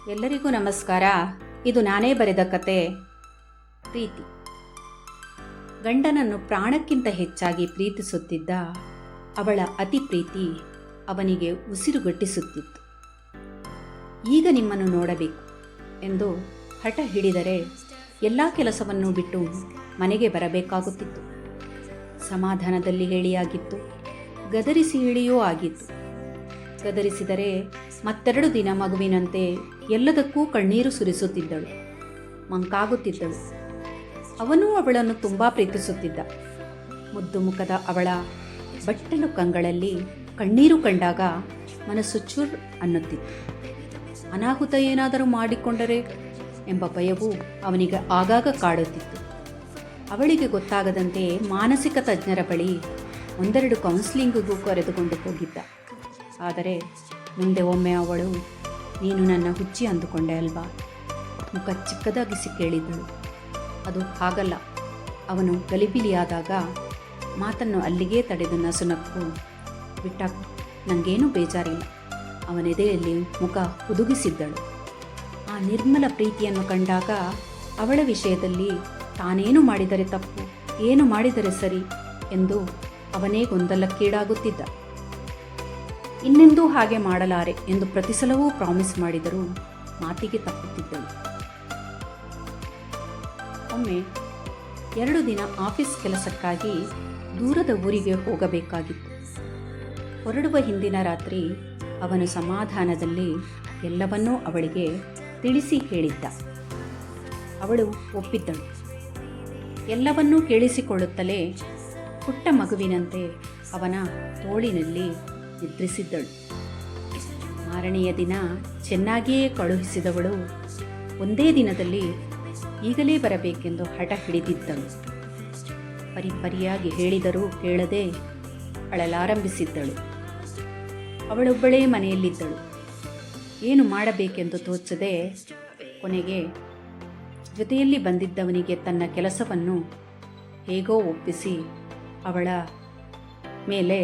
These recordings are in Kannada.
ಎಲ್ಲರಿಗೂ ನಮಸ್ಕಾರ. ಇದು ನಾನೇ ಬರೆದ ಕತೆ ಪ್ರೀತಿ. ಗಂಡನನ್ನು ಪ್ರಾಣಕ್ಕಿಂತ ಹೆಚ್ಚಾಗಿ ಪ್ರೀತಿಸುತ್ತಿದ್ದ ಅವಳ ಅತಿ ಪ್ರೀತಿ ಅವನಿಗೆ ಉಸಿರುಗಟ್ಟಿಸುತ್ತಿತ್ತು. ಈಗ ನಿಮ್ಮನ್ನು ನೋಡಬೇಕು ಎಂದು ಹಠ ಹಿಡಿದರೆ ಎಲ್ಲ ಕೆಲಸವನ್ನು ಬಿಟ್ಟು ಮನೆಗೆ ಬರಬೇಕಾಗುತ್ತಿತ್ತು. ಸಮಾಧಾನದಲ್ಲಿ ಹೇಳಿಯಾಗಿತ್ತು, ಗದರಿಸಿ ಹೇಳಿಯೂ ಆಗಿತ್ತು. ಗದರಿಸಿದರೆ ಮತ್ತೆರಡು ದಿನ ಮಗುವಿನಂತೆ ಎಲ್ಲದಕ್ಕೂ ಕಣ್ಣೀರು ಸುರಿಸುತ್ತಿದ್ದಳು, ಮಂಕಾಗುತ್ತಿದ್ದಳು. ಅವನೂ ಅವಳನ್ನು ತುಂಬ ಪ್ರೀತಿಸುತ್ತಿದ್ದ. ಮುದ್ದು ಮುಖದ ಅವಳ ಬಟ್ಟಲು ಕಂಗಳಲ್ಲಿ ಕಣ್ಣೀರು ಕಂಡಾಗ ಮನಸ್ಸು ಚುರ್ ಅನ್ನುತ್ತಿತ್ತು. ಅನಾಹುತ ಏನಾದರೂ ಮಾಡಿಕೊಂಡರೆ ಎಂಬ ಭಯವು ಅವನಿಗೆ ಆಗಾಗ ಕಾಡುತ್ತಿತ್ತು. ಅವಳಿಗೆ ಗೊತ್ತಾಗದಂತೆ ಮಾನಸಿಕ ತಜ್ಞರ ಬಳಿ ಒಂದೆರಡು ಕೌನ್ಸಿಲಿಂಗಿಗೂ ಕರೆದುಕೊಂಡು ಹೋಗಿದ್ದ. ಆದರೆ ಮುಂದೆ ಒಮ್ಮೆ ಅವಳು, ನೀನು ನನ್ನ ಹುಚ್ಚಿ ಅಂದುಕೊಂಡೆ ಅಲ್ವಾ, ಮುಖ ಚಿಕ್ಕದಾಗಿಸಿ ಕೇಳಿದ್ದಳು. ಅದು ಹಾಗಲ್ಲ. ಅವನು ಗಲಿಬಿಲಿಯಾದಾಗ ಮಾತನ್ನು ಅಲ್ಲಿಗೇ ತಡೆದು ನಸುನಕ್ಕು, ಬಿಟ್ಟಾಕು, ನನಗೇನೂ ಬೇಜಾರಿಲ್ಲ. ಅವನೆದೆಯಲ್ಲಿ ಮುಖ ಹುದುಗಿಸಿದ್ದಳು. ಆ ನಿರ್ಮಲ ಪ್ರೀತಿಯನ್ನು ಕಂಡಾಗ ಅವಳ ವಿಷಯದಲ್ಲಿ ತಾನೇನು ಮಾಡಿದರೆ ತಪ್ಪು, ಏನು ಮಾಡಿದರೆ ಸರಿ ಎಂದು ಅವನೇ ಗೊಂದಲಕ್ಕೀಡಾಗುತ್ತಿದ್ದ. ಇನ್ನೆಂದೂ ಹಾಗೆ ಮಾಡಲಾರೆ ಎಂದು ಪ್ರತಿಸಲವೂ ಪ್ರಾಮಿಸ್ ಮಾಡಿದರೂ ಮಾತಿಗೆ ತಪ್ಪುತ್ತಿದ್ದಳು. ಒಮ್ಮೆ 2 ದಿನ ಆಫೀಸ್ ಕೆಲಸಕ್ಕಾಗಿ ದೂರದ ಊರಿಗೆ ಹೋಗಬೇಕಾಗಿತ್ತು. ಹೊರಡುವ ಹಿಂದಿನ ರಾತ್ರಿ ಅವನು ಸಮಾಧಾನದಲ್ಲಿ ಎಲ್ಲವನ್ನೂ ಅವಳಿಗೆ ತಿಳಿಸಿ ಹೇಳಿದ್ದ. ಅವಳು ಒಪ್ಪಿದ್ದಳು. ಎಲ್ಲವನ್ನೂ ಕೇಳಿಸಿಕೊಳ್ಳುತ್ತಲೇ ಪುಟ್ಟ ಮಗುವಿನಂತೆ ಅವನ ತೋಳಿನಲ್ಲಿ ನಿದ್ರಿಸಿದ್ದಳು. ಮಾರನೆಯ ದಿನ ಚೆನ್ನಾಗಿಯೇ ಕಳುಹಿಸಿದವಳು ಒಂದೇ ದಿನದಲ್ಲಿ ಈಗಲೇ ಬರಬೇಕೆಂದು ಹಠ ಹಿಡಿದಿದ್ದಳು. ಪರಿಪರಿಯಾಗಿ ಹೇಳಿದರೂ ಕೇಳದೆ ಅಳಲಾರಂಭಿಸಿದ್ದಳು. ಅವಳೊಬ್ಬಳೇ ಮನೆಯಲ್ಲಿದ್ದಳು. ಏನು ಮಾಡಬೇಕೆಂದು ತೋಚದೆ ಕೊನೆಗೆ ಜೊತೆಯಲ್ಲಿ ಬಂದಿದ್ದವನಿಗೆ ತನ್ನ ಕೆಲಸವನ್ನು ಹೇಗೋ ಒಪ್ಪಿಸಿ ಅವಳ ಮೇಲೆ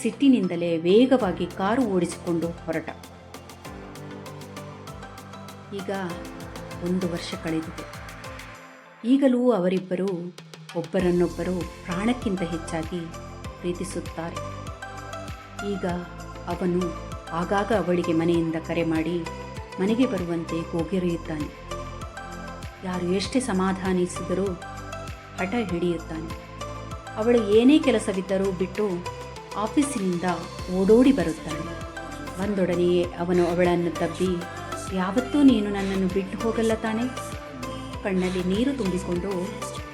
ಸಿಟ್ಟಿನಿಂದಲೇ ವೇಗವಾಗಿ ಕಾರು ಓಡಿಸಿಕೊಂಡು ಹೊರಟ. ಈಗ 1 ವರ್ಷ ಕಳೆದಿದೆ. ಈಗಲೂ ಅವರಿಬ್ಬರೂ ಒಬ್ಬರನ್ನೊಬ್ಬರು ಪ್ರಾಣಕ್ಕಿಂತ ಹೆಚ್ಚಾಗಿ ಪ್ರೀತಿಸುತ್ತಾರೆ. ಈಗ ಅವನು ಆಗಾಗ ಅವಳಿಗೆ ಮನೆಯಿಂದ ಕರೆ ಮಾಡಿ ಮನೆಗೆ ಬರುವಂತೆ ಗೋಗರಿಯುತ್ತಾನೆ. ಯಾರು ಎಷ್ಟೇ ಸಮಾಧಾನಿಸಿದರೂ ಹಠ ಹಿಡಿಯುತ್ತಾನೆ. ಅವಳು ಏನೇ ಕೆಲಸವಿದ್ದರೂ ಬಿಟ್ಟು ಆಫೀಸಿನಿಂದ ಓಡೋಡಿ ಬರುತ್ತಾಳೆ. ಬಂದೊಡನೆಯೇ ಅವನು ಅವಳನ್ನು ತಬ್ಬಿ, ಯಾವತ್ತೂ ನೀನು ನನ್ನನ್ನು ಬಿಟ್ಟು ಹೋಗಲ್ಲ ತಾನೆ? ಕಣ್ಣಲ್ಲಿ ನೀರು ತುಂಬಿಕೊಂಡು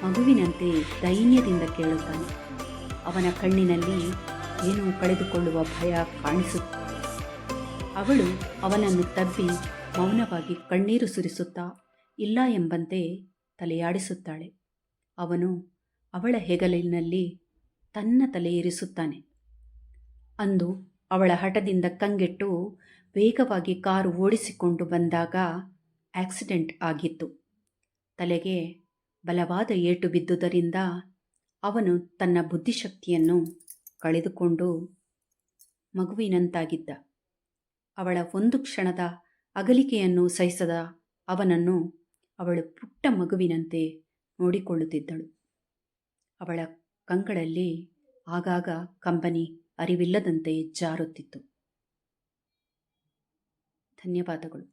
ಮಗುವಿನಂತೆ ದೈನ್ಯದಿಂದ ಕೇಳುತ್ತಾನೆ. ಅವನ ಕಣ್ಣಿನಲ್ಲಿ ಏನೋ ಕಳೆದುಕೊಳ್ಳುವ ಭಯ ಕಾಣಿಸುತ್ತದೆ. ಅವಳು ಅವನನ್ನು ತಬ್ಬಿ ಮೌನವಾಗಿ ಕಣ್ಣೀರು ಸುರಿಸುತ್ತಾ ಇಲ್ಲ ಎಂಬಂತೆ ತಲೆಯಾಡಿಸುತ್ತಾಳೆ. ಅವನು ಅವಳ ಹೆಗಲಿನಲ್ಲಿ ತನ್ನ ತಲೆ ಇರಿಸುತ್ತಾನೆ. ಅಂದು ಅವಳ ಹಠದಿಂದ ಕಂಗೆಟ್ಟು ವೇಗವಾಗಿ ಕಾರು ಓಡಿಸಿಕೊಂಡು ಬಂದಾಗ ಆಕ್ಸಿಡೆಂಟ್ ಆಗಿತ್ತು. ತಲೆಗೆ ಬಲವಾದ ಏಟು ಬಿದ್ದುದರಿಂದ ಅವನು ತನ್ನ ಬುದ್ಧಿಶಕ್ತಿಯನ್ನು ಕಳೆದುಕೊಂಡು ಮಗುವಿನಂತಾಗಿದ್ದ. ಅವಳ ಒಂದು ಕ್ಷಣದ ಅಗಲಿಕೆಯನ್ನು ಸಹಿಸದ ಅವನನ್ನು ಅವಳು ಪುಟ್ಟ ಮಗುವಿನಂತೆ ನೋಡಿಕೊಳ್ಳುತ್ತಿದ್ದಳು. ಅವಳ ಕಂಗಳಲ್ಲಿ ಆಗಾಗ ಕಂಬನಿ ಅರಿವಿಲ್ಲದಂತೆ ಜಾರುತ್ತಿತ್ತು. ಧನ್ಯವಾದಗಳು.